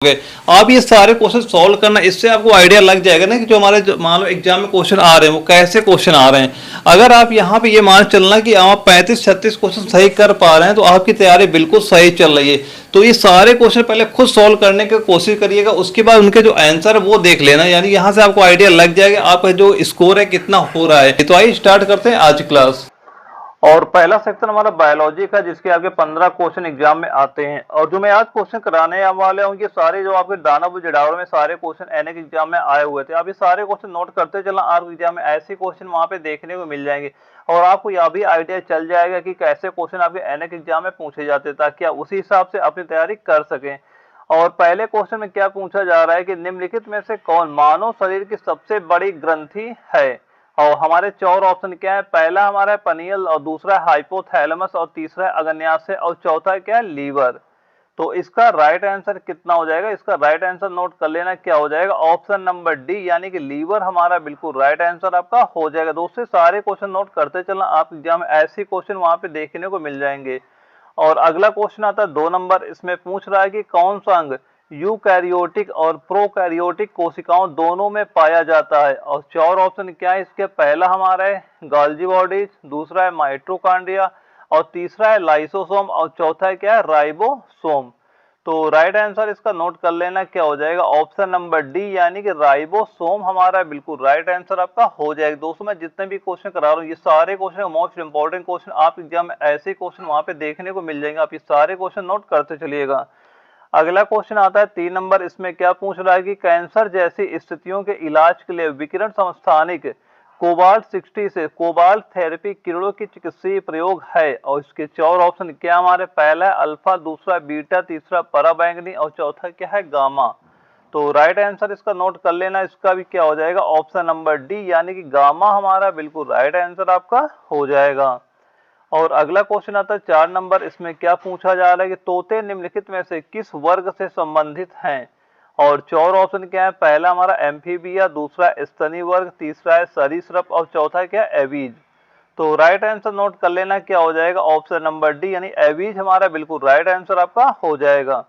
गए। आप ये सारे क्वेश्चन सॉल्व करना, इससे आपको आइडिया लग जाएगा ना कि जो हमारे मान लो एग्जाम में क्वेश्चन आ रहे हैं वो कैसे क्वेश्चन आ रहे हैं। अगर आप यहाँ पे ये मान चलना कि आप 35-36 क्वेश्चन सही कर पा रहे हैं तो आपकी तैयारी बिल्कुल सही चल रही है। तो ये सारे क्वेश्चन पहले खुद सॉल्व करने की कोशिश करिएगा, उसके बाद उनके जो आंसर है वो देख लेना, यानी यहाँ से आपको आइडिया लग जाएगा आपका जो स्कोर है कितना हो रहा है। तो आइए स्टार्ट करते हैं आज क्लास। और पहला सेक्शन हमारा बायोलॉजी का, जिसके आगे 15 क्वेश्चन एग्जाम में आते हैं। और जो मैं आज क्वेश्चन कराने वाले हूँ, ये सारे जो आपके दानापुर जड़ावड़ में सारे क्वेश्चन एनएक एग्जाम में आए हुए थे। आप ये सारे क्वेश्चन नोट करते चलना, आपके एग्जाम में ऐसे क्वेश्चन वहां पे देखने को मिल जाएंगे और आपको यह भी आइडिया चल जाएगा कि कैसे क्वेश्चन आपके एनएक एग्जाम में पूछे जाते हैं, ताकि आप उसी हिसाब से अपनी तैयारी कर सकें। और पहले क्वेश्चन में क्या पूछा जा रहा है कि निम्नलिखित में से कौन मानव शरीर की सबसे बड़ी ग्रंथि है। और हमारे चार ऑप्शन क्या है, पहला हमारा है पनियल, और दूसरा है हाइपोथैलेमस, और तीसरा है अग्न्याशय, और चौथा क्या है लीवर। तो इसका राइट आंसर कितना हो जाएगा, इसका राइट आंसर नोट कर लेना, क्या हो जाएगा ऑप्शन नंबर डी, यानी कि लीवर हमारा बिल्कुल राइट आंसर आपका हो जाएगा। दोस्तों सारे क्वेश्चन नोट करते चलना, आप एग्जाम में ऐसे क्वेश्चन वहां पे देखने को मिल जाएंगे। और अगला क्वेश्चन आता है 2 नंबर, इसमें पूछ रहा है कि कौन सा अंग यूकैरियोटिक और प्रोकैरियोटिक कोशिकाओं दोनों में पाया जाता है। और चार ऑप्शन क्या है इसके, पहला हमारा है गोल्गी बॉडीज, दूसरा है माइटोकॉन्ड्रिया, और तीसरा है लाइसोसोम, और चौथा है क्या है राइबोसोम। तो राइट आंसर इसका नोट कर लेना, क्या हो जाएगा ऑप्शन नंबर डी, यानी कि राइबोसोम हमारा बिल्कुल राइट आंसर आपका हो जाएगा। दोस्तों मैं जितने भी क्वेश्चन करा रहा हूँ ये सारे क्वेश्चन मोस्ट इंपॉर्टेंट क्वेश्चन, आप एग्जाम में ऐसे क्वेश्चन वहां पे देखने को मिल जाएंगे, आप ये सारे क्वेश्चन नोट करते चलिएगा। अगला क्वेश्चन आता है 3 नंबर, इसमें क्या पूछ रहा है कि कैंसर जैसी स्थितियों के इलाज के लिए विकिरण समस्थानिक कोबाल्ट 60 से कोबाल्ट थेरेपी किरणों की चिकित्सीय प्रयोग है। और इसके चार ऑप्शन क्या हमारे, पहला है अल्फा, दूसरा बीटा, तीसरा पराबैंगनी, और चौथा क्या है गामा। तो राइट आंसर इसका नोट कर लेना, इसका भी क्या हो जाएगा ऑप्शन नंबर डी, यानी कि गामा हमारा बिल्कुल राइट आंसर आपका हो जाएगा। और अगला क्वेश्चन आता है 4 नंबर, इसमें क्या पूछा जा रहा है कि तोते निम्नलिखित में से किस वर्ग से संबंधित हैं। और चार ऑप्शन क्या है, पहला हमारा एम्फीबिया, दूसरा स्तनी वर्ग, तीसरा है सरीसृप, और चौथा क्या है एवीज। तो राइट आंसर नोट कर लेना, क्या हो जाएगा ऑप्शन नंबर डी, यानी एवीज हमारा बिल्कुल राइट आंसर आपका हो जाएगा।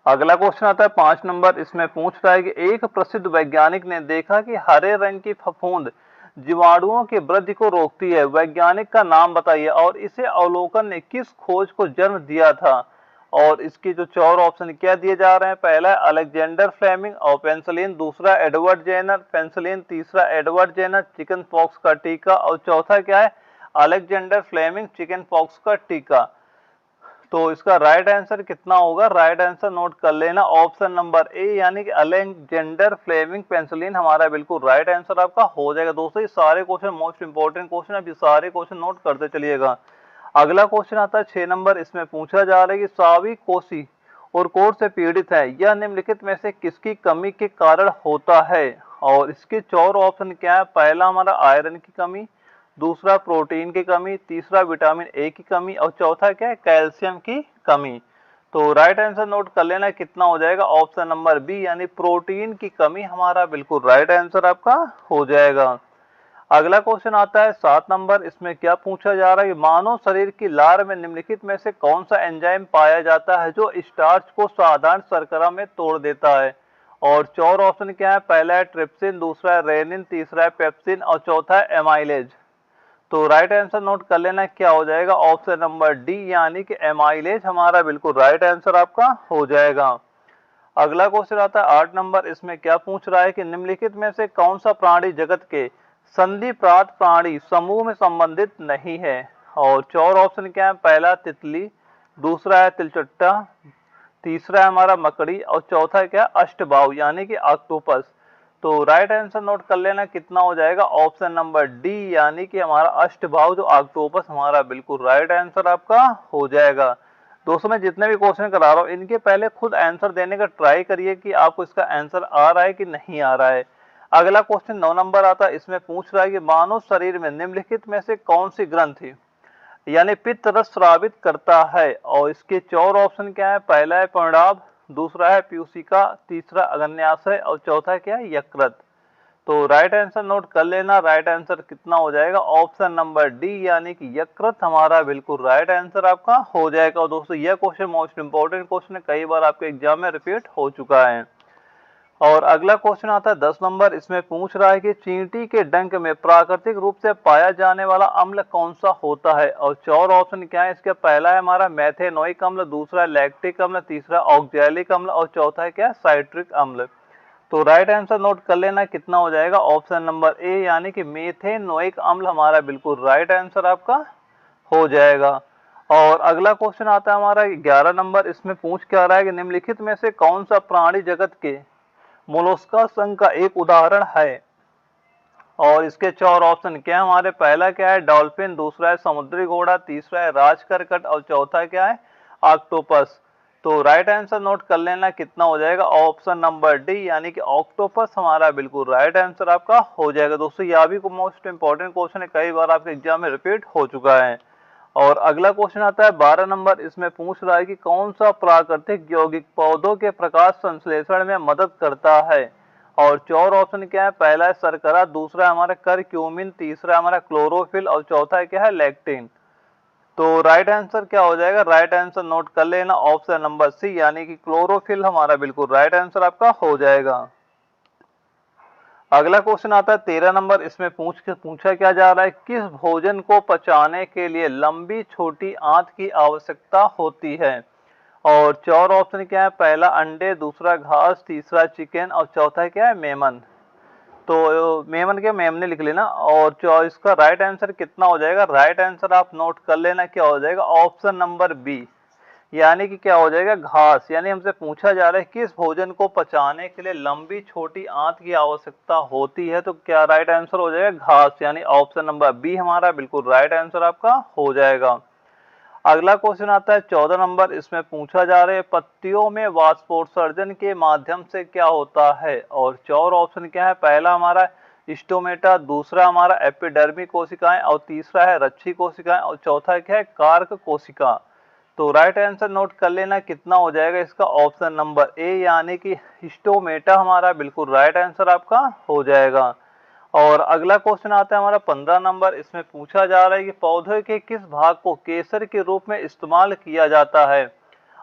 अगला क्वेश्चन आता है 5 नंबर, इसमें पूछ रहा है कि एक प्रसिद्ध वैज्ञानिक ने देखा कि हरे रंग की फफूंद जीवाणुओं की वृद्धि को रोकती है, वैज्ञानिक का नाम बताइए। और इसे अवलोकन ने किस खोज को जन्म दिया था। और इसकी जो चार ऑप्शन क्या दिए जा रहे हैं, पहला है अलेक्जेंडर फ्लेमिंग और पेंसिलिन, दूसरा एडवर्ड जेनर पेंसिलिन, तीसरा एडवर्ड जेनर चिकन पॉक्स का टीका, और चौथा क्या है अलेक्जेंडर फ्लेमिंग चिकन पॉक्स का टीका। तो इसका राइट आंसर कितना होगा, राइट आंसर नोट कर लेना ऑप्शन नंबर ए, यानी कि अलेक्जेंडर फ्लेमिंग पेंसिलिन हमारा बिल्कुल राइट आंसर आपका हो जाएगा। दोस्तों ये सारे क्वेश्चन मोस्ट इंपोर्टेंट क्वेश्चन है, सारे क्वेश्चन नोट करते चलिएगा। अगला क्वेश्चन आता है 6 नंबर, इसमें पूछा जा रहा है कि सावी कोसी और कोर से पीड़ित है, यह निम्नलिखित में से किसकी कमी के कारण होता है। और इसके चार ऑप्शन क्या है, पहला हमारा आयरन की कमी, दूसरा प्रोटीन की कमी, तीसरा विटामिन ए की कमी, और चौथा क्या है कैल्शियम की कमी। तो राइट आंसर नोट कर लेना, कितना हो जाएगा ऑप्शन नंबर बी, यानी प्रोटीन की कमी हमारा बिल्कुल राइट आंसर आपका हो जाएगा। अगला क्वेश्चन आता है 7 नंबर, इसमें क्या पूछा जा रहा है कि मानव शरीर की लार में निम्नलिखित में से कौन सा एंजाइम पाया जाता है जो स्टार्च को साधारण शर्करा में तोड़ देता है। और चार ऑप्शन क्या है, पहला है ट्रिप्सिन, दूसरा है रेनिन, तीसरा है पेप्सिन, और चौथा है एमाइलेज। तो राइट आंसर नोट कर लेना, क्या हो जाएगा ऑप्शन नंबर डी, यानी कि एमाइलेज हमारा बिल्कुल राइट आंसर आपका हो जाएगा। अगला क्वेश्चन आता है 8 नंबर, इसमें क्या पूछ रहा है कि निम्नलिखित में से कौन सा प्राणी जगत के संधि प्रात प्राणी समूह में संबंधित नहीं है। और चार ऑप्शन क्या है, पहला तितली, दूसरा है तिलचट्टा, तीसरा है हमारा मकड़ी, और चौथा है क्या अष्टबाहु यानी कि ऑक्टोपस। तो राइट आंसर नोट कर लेना, कितना हो जाएगा ऑप्शन नंबर डी, यानी कि हमारा अष्टबाहु जो ऑक्टोपस हमारा बिल्कुल राइट आंसर आपका हो जाएगा। दोस्तों मैं जितने भी क्वेश्चन करा रहा हूँ इनके पहले खुद आंसर देने का ट्राई करिए कि आपको इसका आंसर आ रहा है कि नहीं आ रहा है। अगला क्वेश्चन 9 नंबर आता है, इसमें पूछ रहा है कि मानव शरीर में निम्नलिखित में से कौन सी ग्रंथि यानी पित्त रस स्रावित करता है। और इसके चार ऑप्शन क्या है, पहला है प्रणव, दूसरा है पीयूषिका, तीसरा अग्न्याशय, और चौथा क्या है यकृत। तो राइट आंसर नोट कर लेना, राइट आंसर कितना हो जाएगा, ऑप्शन नंबर डी यानी कि यकृत हमारा बिल्कुल राइट आंसर आपका हो जाएगा। और दोस्तों यह क्वेश्चन मोस्ट इंपोर्टेंट क्वेश्चन है, कई बार आपके एग्जाम में रिपीट हो चुका है। और अगला क्वेश्चन आता है 10 नंबर, इसमें पूछ रहा है कि चींटी के डंक में प्राकृतिक रूप से पाया जाने वाला अम्ल कौन सा होता है। और 4 ऑप्शन क्या है इसके, पहला है हमारा मेथेनोइक अम्ल, दूसरा लैक्टिक अम्ल, तीसरा ऑक्जेलिक अम्ल और चौथा है क्या, साइट्रिक अम्ल। तो राइट आंसर नोट कर लेना, कितना हो जाएगा, ऑप्शन नंबर ए यानी कि मेथेनोइक अम्ल हमारा बिल्कुल राइट आंसर आपका हो जाएगा। और अगला क्वेश्चन आता है हमारा 11 नंबर, इसमें पूछ क्या रहा है कि निम्नलिखित में से कौन सा प्राणी जगत के मोलस्का संघ का एक उदाहरण है। और इसके 4 ऑप्शन क्या है हमारे, पहला क्या है डॉल्फिन, दूसरा है समुद्री घोड़ा, तीसरा है राजकरकट और चौथा क्या है ऑक्टोपस। तो राइट आंसर नोट कर लेना, कितना हो जाएगा, ऑप्शन नंबर डी यानी कि ऑक्टोपस हमारा बिल्कुल राइट आंसर आपका हो जाएगा। दोस्तों यह भी मोस्ट इंपॉर्टेंट क्वेश्चन है, कई बार आपके एग्जाम में रिपीट हो चुका है। और अगला क्वेश्चन आता है 12 नंबर, इसमें पूछ रहा है कि कौन सा प्राकृतिक यौगिक पौधों के प्रकाश संश्लेषण में मदद करता है। और 4 ऑप्शन क्या है, पहला है शर्करा, दूसरा है हमारा करक्यूमिन, तीसरा है हमारा क्लोरोफिल और चौथा है क्या है लैक्टिन। तो राइट आंसर क्या हो जाएगा, राइट आंसर नोट कर लेना, ऑप्शन नंबर सी यानी कि क्लोरोफिल हमारा बिल्कुल राइट आंसर आपका हो जाएगा। अगला क्वेश्चन आता है 13 नंबर, इसमें पूछा क्या जा रहा है, किस भोजन को पचाने के लिए लंबी छोटी आंत की आवश्यकता होती है। और 4 ऑप्शन क्या है, पहला अंडे, दूसरा घास, तीसरा चिकन और चौथा क्या है मेमन। तो मेमन के मेमने लिख लेना। और इसका राइट आंसर कितना हो जाएगा, राइट आंसर आप नोट कर लेना, क्या हो जाएगा, ऑप्शन नंबर बी यानी कि क्या हो जाएगा घास। यानी हमसे पूछा जा रहा है किस भोजन को पचाने के लिए लंबी छोटी आंत की आवश्यकता होती है, तो क्या राइट आंसर हो जाएगा घास, यानी ऑप्शन नंबर बी हमारा बिल्कुल राइट आंसर आपका हो जाएगा। अगला क्वेश्चन आता है 14 नंबर, इसमें पूछा जा रहा है पत्तियों में वाष्पोत्सर्जन के माध्यम से क्या होता है। और 4 ऑप्शन क्या है, पहला हमारा स्टोमेटा, दूसरा हमारा एपिडर्मी कोशिकाएं और तीसरा है रच्छी कोशिकाएं और चौथा क्या है कार्क कोशिका। तो राइट आंसर नोट कर लेना, कितना हो जाएगा इसका, ऑप्शन नंबर ए यानी कि हिस्टोमेटा हमारा बिल्कुल राइट आंसर आपका हो जाएगा। और अगला क्वेश्चन आता है हमारा 15 नंबर, इसमें पूछा जा रहा है कि पौधे के किस भाग को केसर के रूप में इस्तेमाल किया जाता है।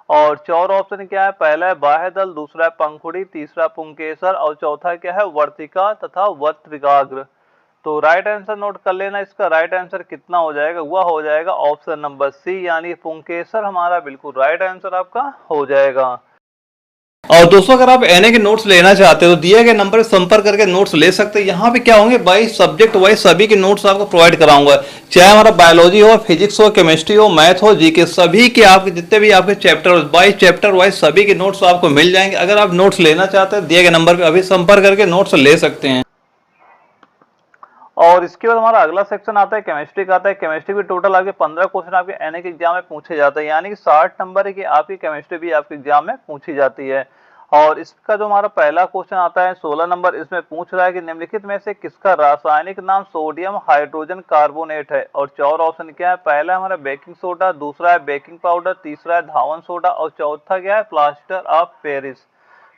और 4 ऑप्शन क्या है, पहला है बाह्यदल, दूसरा है पंखुड़ी, तीसरा पुंकेसर और चौथा क्या है वर्तिका तथा वर्तिकाग्र। तो राइट आंसर नोट कर लेना, इसका राइट आंसर कितना हो जाएगा, वह हो जाएगा ऑप्शन नंबर सी यानी पुंकेसर हमारा बिल्कुल राइट आंसर आपका हो जाएगा। और दोस्तों अगर आप एनए के नोट्स लेना चाहते हो तो दिए गए नंबर पर संपर्क करके नोट्स ले सकते हैं। यहाँ पे क्या होंगे बाई सब्जेक्ट वाइज सभी के नोट्स आपको प्रोवाइड कराऊंगा, चाहे हमारा बायोलॉजी हो, फिजिक्स हो, केमिस्ट्री हो, मैथ हो, जीके, सभी के आपके जितने भी आपके चैप्टर बाई चैप्टर वाइज सभी के नोट्स आपको मिल जाएंगे। अगर आप नोट्स लेना चाहते हैं दिए गए नंबर पर अभी संपर्क करके नोट्स ले सकते हैं। और इसके बाद हमारा अगला सेक्शन आता है केमिस्ट्री का आता है। केमिस्ट्री भी टोटल आपके 15 क्वेश्चन आपके एनए के एग्जाम में पूछे जाते हैं, यानी कि 60 नंबर की आपकी केमिस्ट्री भी आपके एग्जाम में पूछी जाती है। और इसका जो हमारा पहला क्वेश्चन आता है 16 नंबर, इसमें पूछ रहा है कि निम्नलिखित में से किसका रासायनिक नाम सोडियम हाइड्रोजन कार्बोनेट है। और 4 ऑप्शन क्या है, पहला हमारा बेकिंग सोडा, दूसरा है बेकिंग पाउडर, तीसरा है धावन सोडा और चौथा क्या है प्लास्टर ऑफ पेरिस।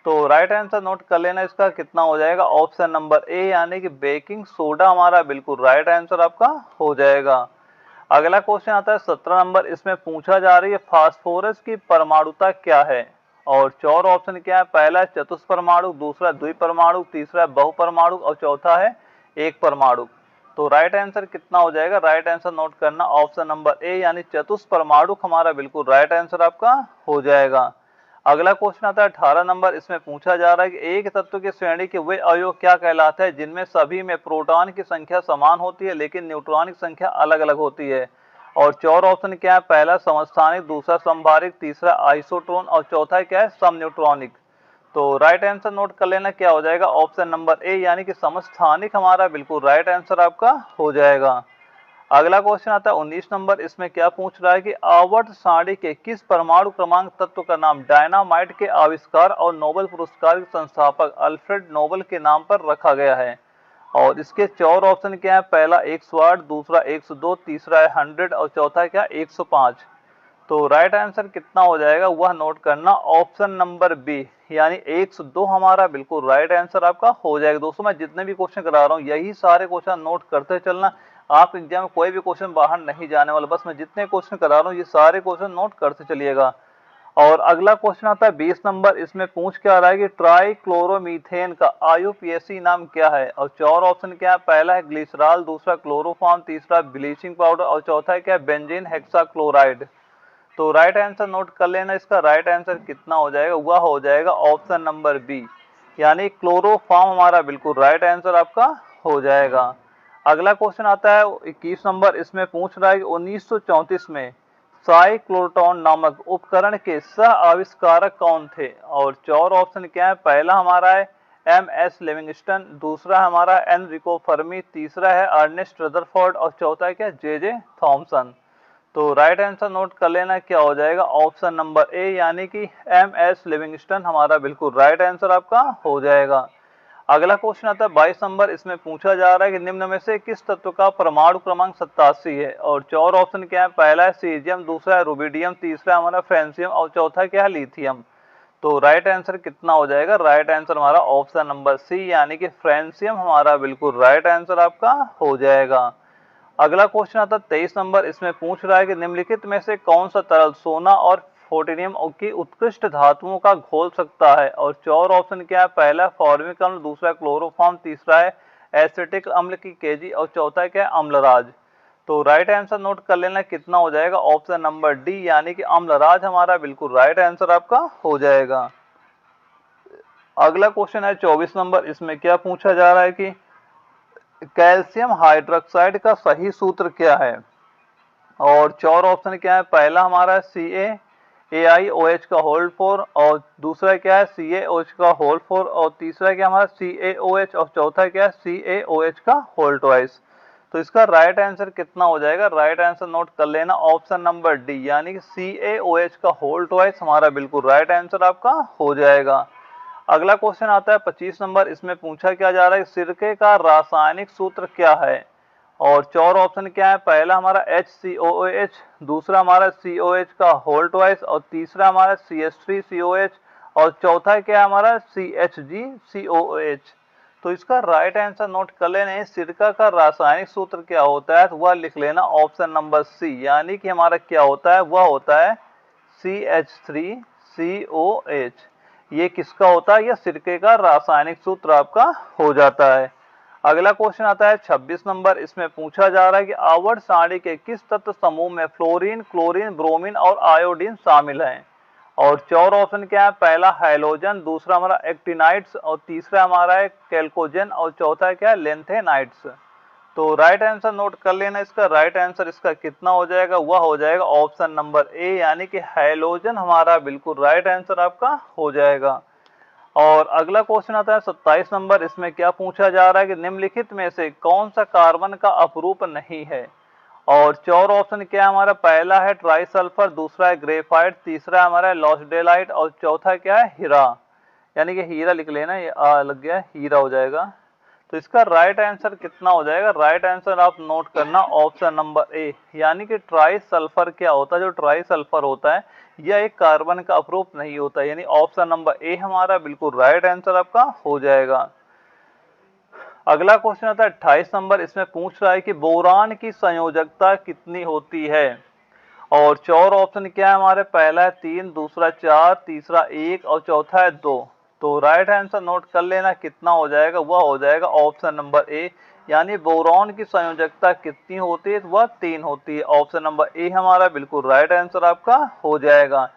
तो राइट आंसर नोट कर लेना, इसका कितना हो जाएगा, ऑप्शन नंबर ए यानी कि बेकिंग सोडा हमारा बिल्कुल राइट आंसर आपका हो जाएगा। अगला क्वेश्चन आता है 17 नंबर, इसमें पूछा जा रही है फास्फोरस की परमाणुता क्या है। और 4 ऑप्शन क्या है, पहला है चतुष्परमाणु, दूसरा द्विपरमाणु, तीसरा बहुपरमाणु और चौथा है एक परमाणु। तो राइट आंसर कितना हो जाएगा, राइट आंसर नोट करना, ऑप्शन नंबर ए यानी चतुष्परमाणु हमारा बिल्कुल राइट आंसर आपका हो जाएगा। अगला क्वेश्चन आता है 18 नंबर, इसमें पूछा जा रहा है कि एक तत्व की श्रेणी के वे अवयव क्या कहलाते हैं जिनमें सभी में प्रोटॉन की संख्या समान होती है लेकिन न्यूट्रॉन की संख्या अलग अलग होती है। और 4 ऑप्शन क्या है, पहला समस्थानिक, दूसरा संभारिक, तीसरा आइसोट्रोन और चौथा क्या है सम न्यूट्रॉनिक। तो राइट आंसर नोट कर लेना, क्या हो जाएगा, ऑप्शन नंबर ए यानी कि समस्थानिक हमारा बिल्कुल राइट आंसर आपका हो जाएगा। अगला क्वेश्चन आता है 19 नंबर, इसमें क्या पूछ रहा है कि आवर्त सारणी के किस परमाणु क्रमांक तत्व का नाम डायनामाइट के आविष्कार और नोबेल पुरस्कार के संस्थापक अल्फ्रेड नोबेल के नाम पर रखा गया है। और इसके 4 ऑप्शन क्या है, पहला 108, दूसरा 102, तीसरा है 100 और चौथा क्या 105। तो राइट आंसर कितना हो जाएगा वह नोट करना, ऑप्शन नंबर बी यानी 102 हमारा बिल्कुल राइट आंसर आपका हो जाएगा। दोस्तों मैं जितने भी क्वेश्चन करा रहा हूँ यही सारे क्वेश्चन नोट करते चलना, आप एग्जाम में कोई भी क्वेश्चन बाहर नहीं जाने वाला, बस मैं जितने क्वेश्चन करा रहा हूँ ये सारे क्वेश्चन नोट करते चलिएगा। और अगला क्वेश्चन आता है 20 नंबर, इसमें पूछ क्या रहा है कि ट्राइक्लोरोमीथेन का आईयूपीएसी नाम क्या है, और चार ऑप्शन क्या है, पहला है ग्लिसरॉल, दूसरा क्लोरोफॉर्म, तीसरा ब्लीचिंग पाउडर और चौथा है क्या, बेंजीन हेक्साक्लोराइड। तो राइट आंसर नोट कर लेना, इसका राइट आंसर कितना हो जाएगा वह हो जाएगा ऑप्शन नंबर बी यानी क्लोरोफॉर्म हमारा बिल्कुल राइट आंसर आपका हो जाएगा। अगला क्वेश्चन आता है 21 नंबर, इसमें पूछ रहा है कि 1934 में साइक्लोट्रॉन नामक उपकरण के सह आविष्कारक कौन थे, और चार ऑप्शन क्या है, पहला हमारा है एम.एस. लिविंगस्टन, दूसरा हमारा एनरिको फर्मी, तीसरा है अर्नेस्ट रदरफोर्ड और चौथा क्या, जे.जे. थॉमसन। तो राइट आंसर नोट कर लेना, क्या हो जाएगा ऑप्शन नंबर ए यानी कि एम.एस. लिविंगस्टन हमारा बिल्कुल राइट आंसर आपका हो जाएगा। अगला क्वेश्चन आता है 22 नंबर, इसमें पूछा जा रहा है कि निम्न में से किस तत्व का परमाणु क्रमांक 87 है, और चार ऑप्शन क्या है, पहला है सीजियम, दूसरा है रुबिडियम, तीसरा हमारा फ्रेंसियम और चौथा क्या है, लिथियम। तो राइट आंसर कितना हो जाएगा, राइट आंसर हमारा ऑप्शन नंबर सी यानी कि फ्रेंसियम हमारा बिल्कुल राइट आंसर आपका हो जाएगा। अगला क्वेश्चन आता है 23 नंबर, इसमें पूछ रहा है कि निम्नलिखित में से कौन सा तरल सोना और फोर्टिनियम की उत्कृष्ट धातुओं का घोल सकता है, और चार ऑप्शन क्या है, पहला फॉर्मिक अम्ल, दूसरा क्लोरोफॉर्म, तीसरा है एसिटिक अम्ल की केजी और चौथा क्या है, अम्लराज। तो राइट आंसर नोट कर लेना, कितना हो जाएगा ऑप्शन नंबर डी यानी कि अम्लराज हमारा बिल्कुल राइट आंसर आपका हो जाएगा। अगला क्वेश्चन है 24 नंबर, इसमें क्या पूछा जा रहा है कि कैल्शियम हाइड्रोक्साइड का सही सूत्र क्या है, और चार ऑप्शन क्या है, पहला हमारा CaAiOH का होल 4 और दूसरा क्या है CaOH का होल 4 और तीसरा क्या हमारा CaOH और चौथा क्या है CaOH का होल ट्वाइस। तो इसका राइट आंसर कितना हो जाएगा, राइट आंसर नोट कर लेना ऑप्शन नंबर डी यानी कि CaOH का होल ट्वाइस हमारा बिल्कुल राइट आंसर आपका हो जाएगा। अगला क्वेश्चन आता है 25 नंबर, इसमें पूछा क्या जा रहा है सिरके का रासायनिक सूत्र क्या है, और चार ऑप्शन क्या है, पहला हमारा HCOOH, दूसरा हमारा COH का होल ट्वाइस और तीसरा हमारा CH3COH और चौथा क्या है हमारा CHgCOOH। तो इसका राइट आंसर नोट कर लेना, सिरका का रासायनिक सूत्र क्या होता है तो वह लिख लेना ऑप्शन नंबर सी यानी कि हमारा क्या होता है वह होता है CH3COH। ये किसका होता है, यह सिरके का रासायनिक सूत्र आपका हो जाता है। अगला क्वेश्चन आता है 26 नंबर, इसमें पूछा जा रहा है कि आवर्त सारणी के किस तत्व समूह में फ्लोरीन, क्लोरीन, ब्रोमीन और आयोडीन शामिल हैं, और चार ऑप्शन क्या है, पहला हैलोजन, दूसरा हमारा एक्टिनाइट्स और तीसरा हमारा है कैल्कोजन और चौथा क्या है लेंथेनाइट्स। तो राइट आंसर नोट कर लेना, इसका राइट आंसर इसका कितना हो जाएगा वह हो जाएगा ऑप्शन नंबर ए यानी कि हैलोजन हमारा बिल्कुल राइट आंसर आपका हो जाएगा। और अगला क्वेश्चन आता है 27 नंबर, इसमें क्या पूछा जा रहा है कि निम्नलिखित में से कौन सा कार्बन का अपरूप नहीं है, और चार ऑप्शन क्या है हमारा, पहला है ट्राइसल्फर, दूसरा है ग्रेफाइट, तीसरा हमारा है लॉसडेलाइट और चौथा क्या है हीरा। यानी कि हीरा लिख लेना, ये लग गया हीरा हो जाएगा। तो इसका राइट आंसर कितना हो जाएगा, राइट आंसर आप नोट करना ऑप्शन नंबर ए यानी कि ट्राई सल्फर क्या होता है, जो ट्राई सल्फर होता है यह एक कार्बन का अपरूप नहीं होता, यानी ऑप्शन नंबर ए हमारा बिल्कुल राइट आंसर आपका हो जाएगा। अगला क्वेश्चन आता है 28 नंबर, इसमें पूछ रहा है कि बोरान की संयोजकता कितनी होती है, और चार ऑप्शन क्या है हमारे, पहला है 3, दूसरा 4, तीसरा 1 और चौथा है 2। तो राइट आंसर नोट कर लेना, कितना हो जाएगा वह हो जाएगा ऑप्शन नंबर ए यानी बोरॉन की संयोजकता कितनी होती है, वह 3 होती है। ऑप्शन नंबर ए हमारा बिल्कुल राइट आंसर आपका हो जाएगा।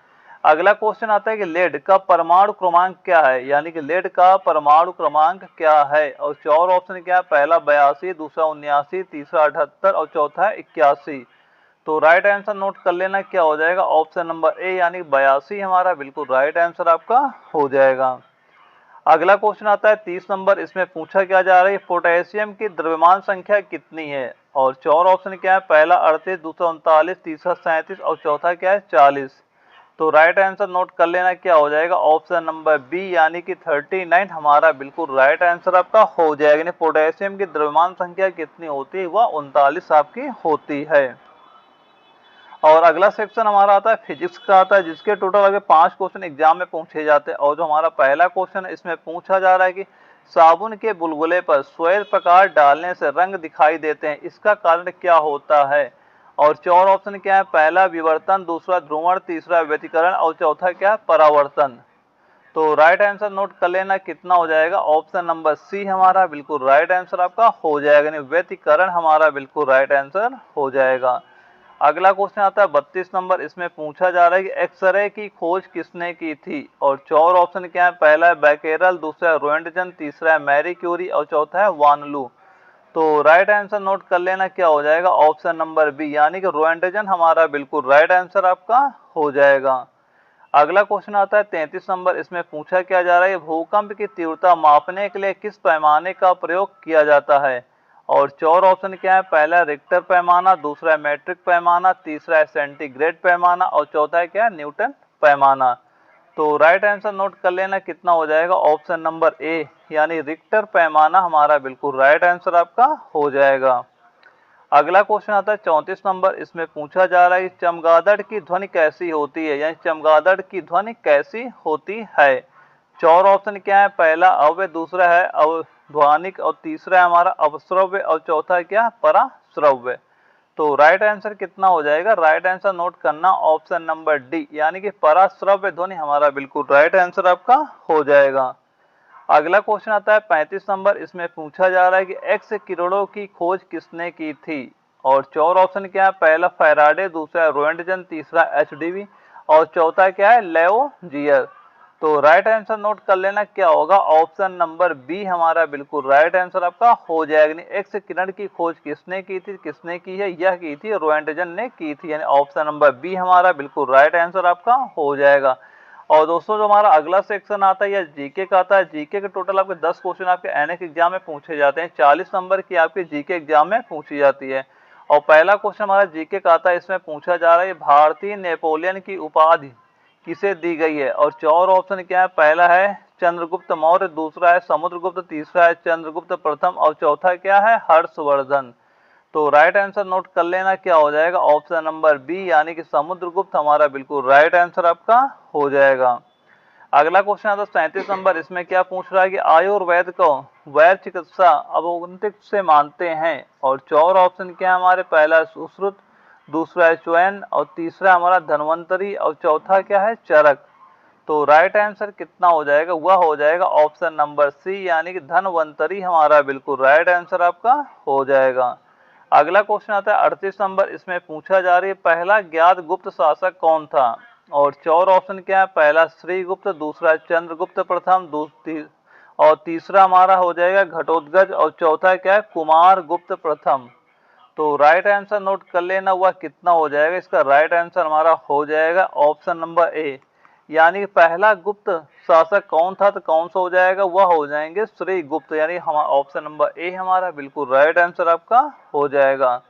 अगला क्वेश्चन आता है कि लेड का परमाणु क्रमांक क्या है, यानी कि लेड का परमाणु क्रमांक क्या है, और चार ऑप्शन क्या है, पहला 82, दूसरा 79, तीसरा 78 और चौथा है 81। तो राइट आंसर नोट कर लेना, क्या हो जाएगा ऑप्शन नंबर ए यानी 82 हमारा बिल्कुल राइट आंसर आपका हो जाएगा। अगला क्वेश्चन आता है 30 नंबर, इसमें पूछा क्या जा रहा है पोटेशियम की द्रव्यमान संख्या कितनी है, और चार ऑप्शन क्या है, पहला 38, दूसरा 39, तीसरा 37 और चौथा क्या है 40। तो राइट आंसर नोट कर लेना, क्या हो जाएगा ऑप्शन नंबर बी यानी कि 39 हमारा बिल्कुल राइट आंसर आपका हो जाएगा। यानी पोटेशियम की द्रव्यमान संख्या कितनी होती है, वह 39 आपकी होती है। और अगला सेक्शन हमारा आता है फिजिक्स का आता है, जिसके टोटल अगर 5 क्वेश्चन एग्जाम में पूछे जाते हैं। और जो हमारा पहला क्वेश्चन है इसमें पूछा जा रहा है कि साबुन के बुलबुले पर श्वेत प्रकाश डालने से रंग दिखाई देते हैं, इसका कारण क्या होता है। और 4 ऑप्शन क्या है, पहला विवर्तन, दूसरा ध्रुवण, तीसरा व्यतिकरण और चौथा क्या है परावर्तन। तो राइट आंसर नोट कर लेना कितना हो जाएगा, ऑप्शन नंबर सी हमारा बिल्कुल राइट आंसर आपका हो जाएगा, यानी व्यतिकरण हमारा बिल्कुल राइट आंसर हो जाएगा। अगला क्वेश्चन आता है 32 नंबर, इसमें पूछा जा रहा है कि एक्सरे की खोज किसने की थी। और 4 ऑप्शन क्या है, पहला है बैकेरल, दूसरा है रोएंटगन, तीसरा है मैरी क्यूरी और चौथा है वानलू। तो राइट आंसर नोट कर लेना क्या हो जाएगा, ऑप्शन नंबर बी यानी कि रोएंटगन हमारा बिल्कुल राइट आंसर आपका हो जाएगा। अगला क्वेश्चन आता है 33 नंबर, इसमें पूछा क्या जा रहा है भूकंप की तीव्रता मापने के लिए किस पैमाने का प्रयोग किया जाता है। और 4 ऑप्शन क्या है, पहला रिक्टर पैमाना, दूसरा है मैट्रिक पैमाना, तीसरा है सेंटीग्रेड पैमाना और चौथा है क्या है न्यूटन पैमाना। तो राइट आंसर नोट कर लेना कितना हो जाएगा, ऑप्शन नंबर ए यानी रिक्टर पैमाना हमारा बिल्कुल राइट आंसर आपका हो जाएगा। अगला क्वेश्चन आता है 34 नंबर, इसमें पूछा जा रहा है कि चमगादड़ की ध्वनि कैसी होती है, यानी चमगादड़ की ध्वनि कैसी होती है। 4 ऑप्शन क्या है, पहला अव्यय, दूसरा है अवध्वनिक और तीसरा है हमारा अपश्रव्य और चौथा क्या है पराश्रव्य। तो राइट आंसर कितना हो जाएगा, राइट आंसर नोट करना ऑप्शन नंबर डी यानी कि पराश्रव्य ध्वनि हमारा बिल्कुल राइट आंसर आपका हो जाएगा। अगला क्वेश्चन आता है 35 नंबर, इसमें पूछा जा रहा है कि एक्स किरणों की खोज किसने की थी। और 4 ऑप्शन क्या है, पहला फैराडे, दूसरा रोएंटगन, तीसरा एचडीवी और चौथा क्या है लेओजियर। तो राइट आंसर नोट कर लेना क्या होगा, ऑप्शन नंबर बी हमारा बिल्कुल राइट आंसर आपका हो जाएगा। एक्स किरण की खोज किसने की थी, किसने की है, यह की थी रोएंटगन ने की थी, यानी ऑप्शन नंबर बी हमारा बिल्कुल राइट आंसर आपका हो जाएगा। और दोस्तों जो हमारा अगला सेक्शन आता है यह जीके का आता है। जीके के टोटल आपके 10 क्वेश्चन आपके एनएक्स एग्जाम में पूछे जाते हैं, 40 नंबर की आपके जीके एग्जाम में पूछी जाती है। और पहला क्वेश्चन हमारा जीके का आता है, इसमें पूछा जा रहा है भारतीय नेपोलियन की उपाधि किसे दी गई है। और 4 ऑप्शन क्या है, पहला है चंद्रगुप्त मौर्य, दूसरा है समुद्रगुप्त, तीसरा है चंद्रगुप्त प्रथम और चौथा क्या है हर्षवर्धन। तो राइट आंसर नोट कर लेना क्या हो जाएगा, ऑप्शन नंबर बी यानी कि समुद्रगुप्त हमारा बिल्कुल राइट आंसर आपका हो जाएगा। अगला क्वेश्चन आता है 37 नंबर, इसमें क्या पूछ रहा है कि आयुर्वेद को वैद्य चिकित्सा अवगुणित से मानते हैं। और 4 ऑप्शन क्या है हमारे, पहला है सुश्रुत, दूसरा है च्वयन और तीसरा हमारा धन्वंतरी और चौथा क्या है चरक। तो राइट आंसर कितना हो जाएगा, वह हो जाएगा ऑप्शन नंबर सी यानी कि धन्वंतरी हमारा बिल्कुल राइट आंसर आपका हो जाएगा। अगला क्वेश्चन आता है 38 नंबर, इसमें पूछा जा रही है पहला ज्ञात गुप्त शासक कौन था। और 4 ऑप्शन क्या है, पहला श्रीगुप्त, दूसरा चंद्रगुप्त प्रथम, और तीसरा हमारा हो जाएगा घटोत्कच और चौथा क्या है कुमार गुप्त प्रथम। तो राइट आंसर नोट कर लेना हुआ कितना हो जाएगा, इसका राइट आंसर हमारा हो जाएगा ऑप्शन नंबर ए यानी पहला गुप्त शासक कौन था, तो कौन सा हो जाएगा, वह हो जाएंगे श्री गुप्त, यानी हमारा ऑप्शन नंबर ए हमारा बिल्कुल राइट आंसर आपका हो जाएगा।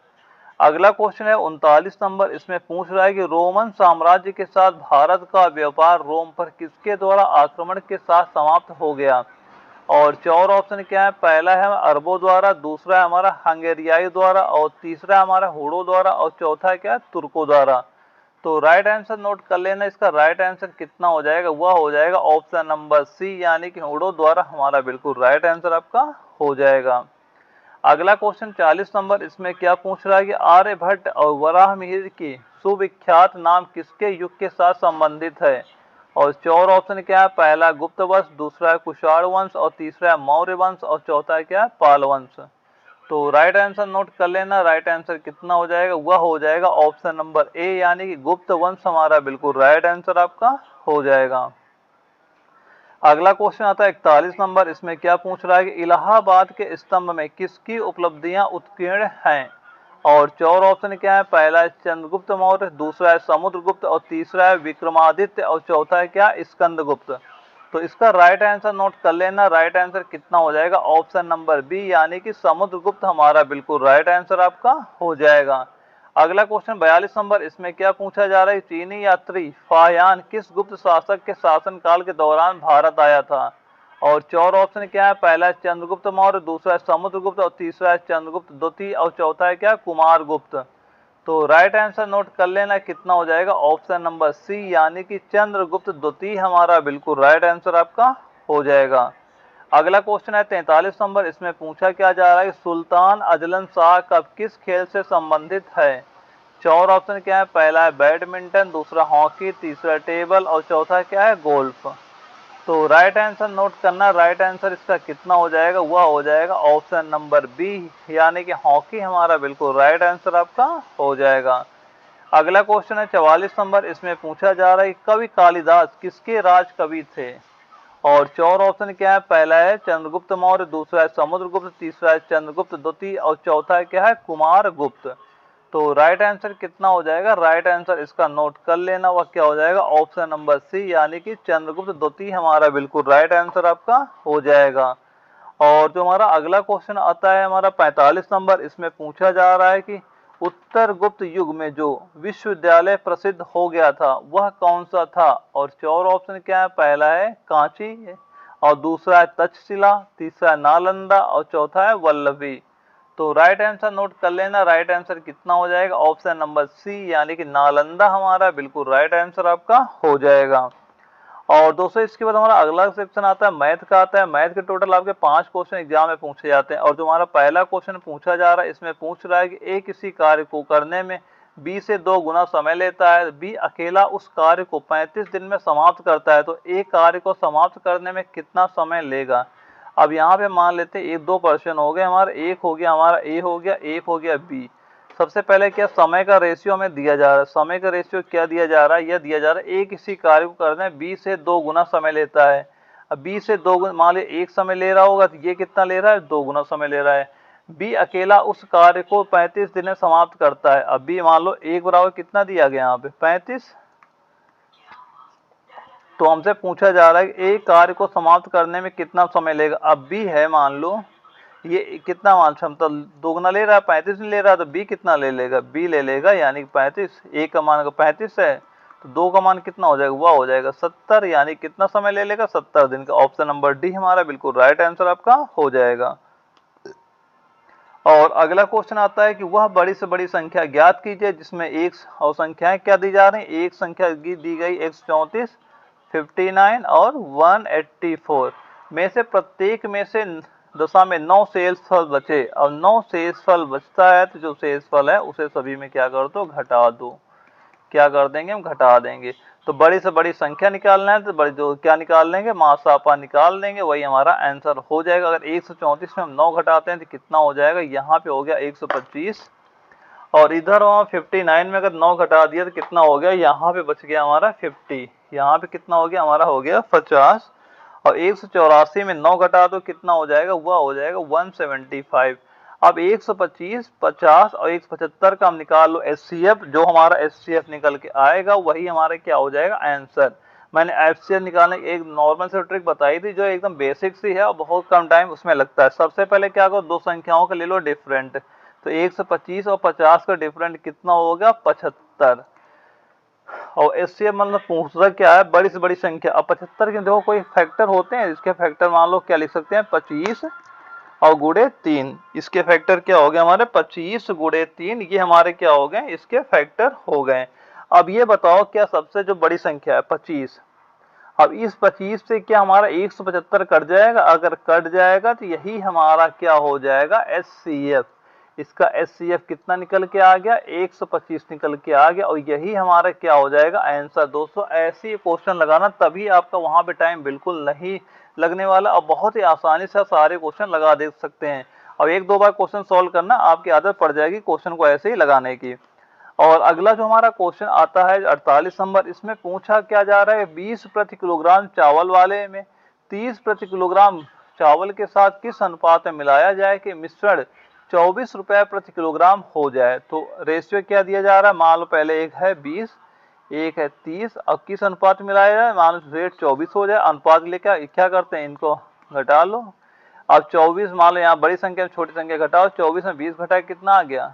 अगला क्वेश्चन है 39 नंबर, इसमें पूछ रहा है कि रोमन साम्राज्य के साथ भारत का व्यापार रोम पर किसके द्वारा आक्रमण के साथ समाप्त हो गया। और 4 ऑप्शन क्या है, पहला है अरबों द्वारा, दूसरा है हमारा हंगेरियाई द्वारा और तीसरा हमारा हुड़ों द्वारा और चौथा है क्या तुर्कों द्वारा। तो राइट आंसर नोट कर लेना, इसका राइट आंसर कितना हो जाएगा, वह हो जाएगा ऑप्शन नंबर सी यानी कि हुड़ों द्वारा हमारा बिल्कुल राइट आंसर आपका हो जाएगा। अगला क्वेश्चन 40 नंबर, इसमें क्या पूछ रहा है कि आर्यभट्ट और वराहमिहिर की सुविख्यात नाम किसके युग के साथ संबंधित है। और 4 ऑप्शन क्या है, पहला गुप्त वंश, दूसरा है कुषाण वंश और तीसरा है मौर्य वंश और चौथा है क्या पाल वंश। तो राइट आंसर नोट कर लेना, राइट आंसर कितना हो जाएगा, वह हो जाएगा ऑप्शन नंबर ए यानी कि गुप्त वंश हमारा बिल्कुल राइट आंसर आपका हो जाएगा। अगला क्वेश्चन आता है 41 नंबर, इसमें क्या पूछ रहा है कि इलाहाबाद के स्तंभ में किसकी उपलब्धियां उत्कीर्ण हैं। और 4 ऑप्शन क्या है, पहला है चंद्रगुप्त मौर्य, दूसरा है समुद्रगुप्त और तीसरा है विक्रमादित्य और चौथा है क्या स्कंदगुप्त। तो इसका राइट आंसर नोट कर लेना, राइट आंसर कितना हो जाएगा, ऑप्शन नंबर बी यानी कि समुद्रगुप्त हमारा बिल्कुल राइट आंसर आपका हो जाएगा। अगला क्वेश्चन 42 नंबर, इसमें क्या पूछा जा रहा है, चीनी यात्री फाहियान किस गुप्त शासक के शासनकाल के दौरान भारत आया था। और 4 ऑप्शन क्या है, पहला है चंद्रगुप्त मौर्य, दूसरा है समुद्रगुप्त और तीसरा है चंद्रगुप्त द्वितीय और चौथा है क्या कुमार गुप्त। तो राइट आंसर नोट कर लेना, कितना हो जाएगा ऑप्शन नंबर सी, यानी कि चंद्रगुप्त द्वितीय हमारा बिल्कुल राइट आंसर आपका हो जाएगा। अगला क्वेश्चन है 43 नंबर, इसमें पूछा क्या जा रहा है कि सुल्तान अजलन शाह कब किस खेल से संबंधित है। 4 ऑप्शन क्या है, पहला है बैडमिंटन, दूसरा हॉकी, तीसरा टेबल और चौथा क्या है गोल्फ। तो राइट आंसर नोट करना, राइट आंसर इसका कितना हो जाएगा, वह हो जाएगा ऑप्शन नंबर बी, यानी कि हॉकी हमारा बिल्कुल राइट आंसर आपका हो जाएगा। अगला क्वेश्चन है 44 नंबर, इसमें पूछा जा रहा है कि कवि कालिदास किसके राज कवि थे। और 4 ऑप्शन क्या है, पहला है चंद्रगुप्त मौर्य, दूसरा है समुद्रगुप्त, तीसरा है चंद्रगुप्त द्वितीय और चौथा क्या है कुमार गुप्त। तो राइट आंसर कितना हो जाएगा, राइट आंसर इसका नोट कर लेना, वह क्या हो जाएगा ऑप्शन नंबर सी, यानी कि चंद्रगुप्त द्वितीय हमारा बिल्कुल राइट आंसर आपका हो जाएगा। और जो हमारा अगला क्वेश्चन आता है हमारा 45 नंबर, इसमें पूछा जा रहा है कि उत्तर गुप्त युग में जो विश्वविद्यालय प्रसिद्ध हो गया था वह कौन सा था। और 4 ऑप्शन क्या है, पहला है कांची और दूसरा है तक्षशिला, तीसरा है नालंदा और चौथा है वल्लभी। तो राइट आंसर नोट कर लेना, राइट आंसर कितना हो जाएगा ऑप्शन नंबर सी, यानी कि नालंदा हमारा बिल्कुल राइट आंसर आपका हो जाएगा। और दोस्तों इसके बाद हमारा अगला सेक्शन आता है मैथ का, आता है मैथ के टोटल आपके 5 क्वेश्चन एग्जाम में पूछे जाते हैं। और जो हमारा पहला क्वेश्चन पूछा जा रहा है, इसमें पूछ रहा है कि ए किसी कार्य को करने में बी से 2 गुना समय लेता है, बी अकेला उस कार्य को 35 दिन में समाप्त करता है, तो ए कार्य को समाप्त करने में कितना समय लेगा। अब यहाँ पे मान लेते हैं एक 2 पर्सन हो गए हमारा, एक हो गया हमारा ए हो गया, एक हो गया बी। सबसे पहले क्या समय का रेशियो हमें दिया जा रहा है, समय का रेशियो क्या दिया जा रहा है, यह दिया जा रहा है ए किसी कार्य को करने में बी से 2 गुना समय लेता है। अब बी से 2 गुना, मान लिया एक समय ले रहा होगा तो ये कितना ले रहा है, 2 गुना समय ले रहा है। बी अकेला उस कार्य को 35 दिन में समाप्त करता है। अब बी मान लो एक बराबर कितना दिया गया यहाँ पे 35, तो हमसे पूछा जा रहा है कि एक कार्य को समाप्त करने में कितना समय लेगा। अब बी है मान लो ये कितना मान क्षमता 2 गुना ले रहा है, 35 नहीं ले रहा, तो बी कितना ले लेगा, बी ले लेगा यानी कि 35, एक का मान 35 है तो 2 का मान कितना हो जाएगा, वह हो जाएगा 70, यानी कितना समय ले लेगा 70 दिन का। ऑप्शन नंबर डी हमारा बिल्कुल राइट आंसर आपका हो जाएगा। और अगला क्वेश्चन आता है कि वह बड़ी से बड़ी संख्या ज्ञात कीजिए जिसमें एक और संख्याएं क्या दी जा रही हैं, एक संख्या दी गई 134, 59 और 184 में से प्रत्येक में से दशा में 9 शेषफल बचे और 9 शेषफल बचता है तो जो शेषफल है उसे सभी में क्या कर दो, घटा दो। क्या कर देंगे हम, घटा देंगे। तो बड़ी से बड़ी संख्या निकालना है तो बड़ी जो क्या निकाल लेंगे, मासापा निकाल लेंगे, वही हमारा आंसर हो जाएगा। अगर 134 में हम 9 घटाते हैं तो कितना हो जाएगा, यहाँ पे हो गया 125 और इधर वहाँ 59 में अगर 9 घटा दिया तो कितना हो गया, यहाँ पे बच गया हमारा 50, यहाँ पे कितना हो गया हमारा हो गया 50 और 184 में 9 घटा दो कितना हो जाएगा, वह हो जाएगा 175। अब 125, 50 और 175 का हम निकाल लो एचसीएफ, जो हमारा एचसीएफ निकल के आएगा वही हमारा क्या हो जाएगा आंसर। मैंने एचसीएफ निकालने की एक नॉर्मल से ट्रिक बताई थी जो एकदम बेसिक सी है और बहुत कम टाइम उसमें लगता है। सबसे पहले क्या करो, 2 संख्याओं का ले लो डिफरेंट, तो 125 और 50 का डिफरेंट कितना होगा 75। और एचसीएफ मतलब पूछता क्या है, बड़ी से बड़ी संख्या। अब 75 के देखो कोई फैक्टर होते हैं, इसके फैक्टर मान लो क्या लिख सकते हैं 25 और गुणे 3, इसके फैक्टर क्या हो गए हमारे 25 गुणे 3, ये हमारे क्या हो गए इसके फैक्टर हो गए। अब ये बताओ क्या सबसे जो बड़ी संख्या है 25, अब इस 25 से क्या हमारा 175 कट जाएगा, अगर कट जाएगा तो यही हमारा क्या हो जाएगा एचसीएफ। इसका एचसीएफ कितना निकल के आ गया 125 निकल के आ गया और यही हमारा क्या हो जाएगा आंसर। दोस्तों ऐसे क्वेश्चन लगाना तभी आपका वहां पे टाइम बिल्कुल नहीं लगने वाला और बहुत ही आसानी से सारे क्वेश्चन लगा दे सकते हैं। और 1-2 बार क्वेश्चन सॉल्व करना आपकी आदत पड़ जाएगी क्वेश्चन को ऐसे ही लगाने की। और अगला जो हमारा क्वेश्चन आता है 48 नंबर, इसमें पूछा क्या जा रहा है 20 प्रति किलोग्राम चावल वाले में 30 प्रति किलोग्राम चावल के साथ किस अनुपात में मिलाया जाए कि मिश्रण 24 रुपए प्रति किलोग्राम हो जाए। तो रेशियो क्या दिया जा रहा है, मान लो पहले एक है 20 एक है 30, अब किस अनुपात में मिलाया जाए, मान लो रेट 24 हो जाए, अनुपात लेकर क्या करते हैं इनको घटा लो। अब 24 मान लो यहाँ बड़ी संख्या में छोटी संख्या घटाओ, 24 में 20 घटा कितना आ गया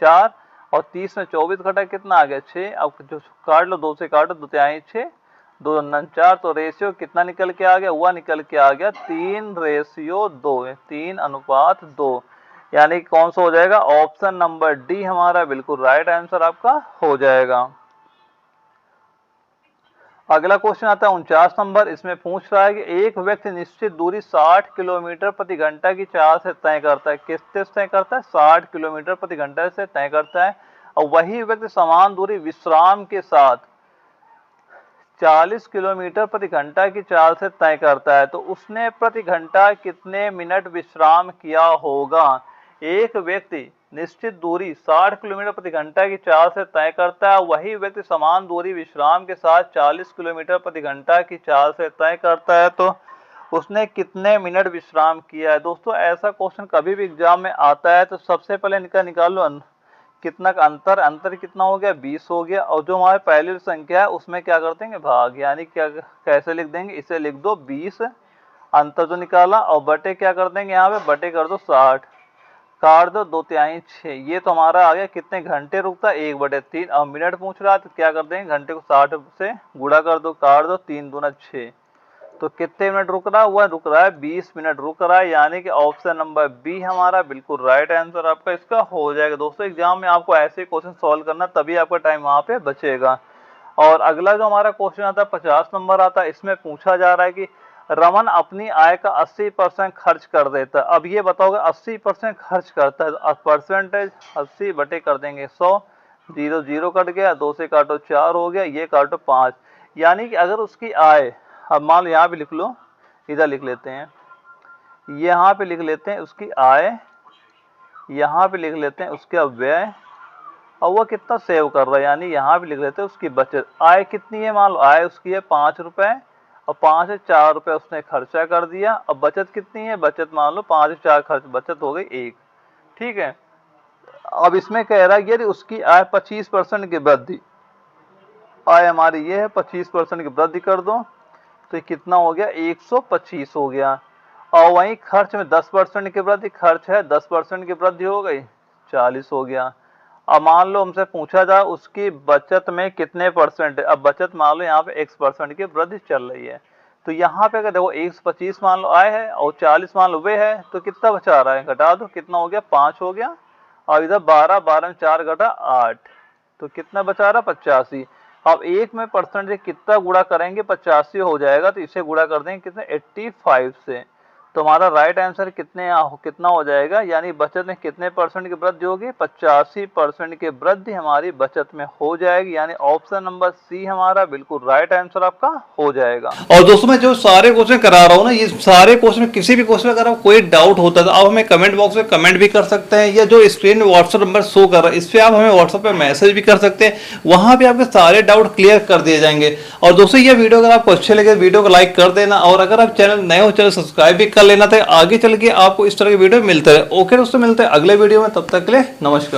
4 और 30 में 24 घटा कितना आ गया 6। अब जो काट लो 2 से काटो 2 तिहाई 6 2 9 4, तो रेशियो कितना निकल के आ गया, हुआ निकल के आ गया 3:2, 3:2। यानी कौन सा हो जाएगा, ऑप्शन नंबर डी हमारा बिल्कुल राइट आंसर आपका हो जाएगा। अगला क्वेश्चन आता है 49 नंबर। इसमें पूछ रहा है कि एक व्यक्ति निश्चित दूरी 60 किलोमीटर प्रति घंटा की चाल से तय करता है। किस तेज तय करता है, 60 किलोमीटर प्रति घंटा से तय करता है, और वही व्यक्ति समान दूरी विश्राम के साथ 40 किलोमीटर प्रति घंटा की चाल से तय करता है, तो उसने प्रति घंटा कितने मिनट विश्राम किया होगा। एक व्यक्ति निश्चित दूरी 60 किलोमीटर प्रति घंटा की चाल से तय करता है, वही व्यक्ति समान दूरी विश्राम के साथ 40 किलोमीटर प्रति घंटा की चाल से तय करता है, तो उसने कितने मिनट विश्राम किया है। दोस्तों ऐसा क्वेश्चन कभी भी एग्जाम में आता है तो सबसे पहले इनका निकाल लो कितना का अंतर कितना हो गया, 20 हो गया, और जो हमारे पहली संख्या है उसमें क्या कर देंगे, भाग, यानी क्या कैसे लिख देंगे, इसे लिख दो 20 अंतर जो निकाला, और बटे क्या कर देंगे, यहाँ पे बटे कर दो 60, काट दो 2 तिहाई 6, ये तो हमारा आ गया कितने घंटे रुकता है, 1/3। अब मिनट पूछ रहा है तो क्या कर देंगे, घंटे को 60 से गुणा कर दो, काट दो 3 दूना 6, तो कितने मिनट रुक रहा है, वह रुक रहा है 20 मिनट रुक रहा है, यानी कि ऑप्शन नंबर बी हमारा बिल्कुल राइट आंसर आपका इसका हो जाएगा। दोस्तों एग्जाम में आपको ऐसे क्वेश्चन सॉल्व करना, तभी आपका टाइम वहां पे बचेगा। और अगला जो हमारा क्वेश्चन आता है 50 नंबर आता है। इसमें पूछा जा रहा है कि रमन अपनी आय का 80% खर्च कर देता है। अब ये बताओगे 80% खर्च करता है, परसेंटेज 80 बटे कर देंगे 100, 0 0 कट गया, 2 से काटो 4 हो गया, ये काटो 5, यानी कि अगर उसकी आय, अब मान लो यहाँ पे लिख लो, इधर लिख लेते हैं, यहाँ पे लिख लेते हैं उसकी आय, यहाँ पे लिख लेते हैं उसका व्यय, और वह कितना सेव कर रहा है, यानी यहाँ पे लिख लेते हैं उसकी बचत। आय कितनी है, मान लो आय उसकी है 5 रुपए, और 5 से 4 रुपए उसने खर्चा कर दिया। अब बचत कितनी है, बचत मान लो 5 से 4 खर्च, बचत हो गई 1, ठीक है। अब इसमें कह रहा है यदि उसकी आय 25% की वृद्धि, आय हमारी ये है 25% की वृद्धि कर दो, तो ये कितना हो गया, 125 हो गया। और वहीं खर्च में 10% की वृद्धि, खर्च है 10% की वृद्धि हो गई, 40 हो गया। अब मान लो हमसे पूछा जाए उसकी बचत में कितने परसेंट है। अब बचत मान लो यहाँ पे x% की वृद्धि चल रही है, तो यहाँ पे अगर देखो 125 मान लो आय है और 40 मान लो वे है, तो कितना बचा रहा है, घटा दो, कितना हो गया 5 हो गया, और इधर 12, 12 में 4 घटा 8, तो कितना बचा रहा 85। अब एक में परसेंट से कितना गुणा करेंगे, 85 हो जाएगा, तो इसे गुणा कर देंगे कितने 85 से, तो हमारा राइट आंसर कितना हो जाएगा, यानी बचत में कितने परसेंट की वृद्धि होगी, 85% की वृद्धि हमारी बचत में हो जाएगी, यानी ऑप्शन नंबर सी हमारा बिल्कुल राइट आंसर आपका हो जाएगा। और दोस्तों मैं जो सारे क्वेश्चन करा रहा हूँ ना, ये सारे क्वेश्चन, किसी भी क्वेश्चन में अगर आपको कोई डाउट होता है तो आप हमें कमेंट बॉक्स में कमेंट भी कर सकते हैं, या जो स्क्रीन में व्हाट्सएप नंबर शो कर रहा है इस पर आप हमें व्हाट्सएप पे मैसेज भी कर सकते हैं, वहां पे आपके सारे डाउट क्लियर कर दिए जाएंगे। और दोस्तों ये वीडियो अगर आपको अच्छे लगे, वीडियो को लाइक कर देना, और अगर आप चैनल नए हो चैनल सब्सक्राइब भी कर लेना था, आगे चल के आपको इस तरह के वीडियो मिलते रहे। ओके दोस्तों, मिलते हैं अगले वीडियो में, तब तक के लिए नमस्कार।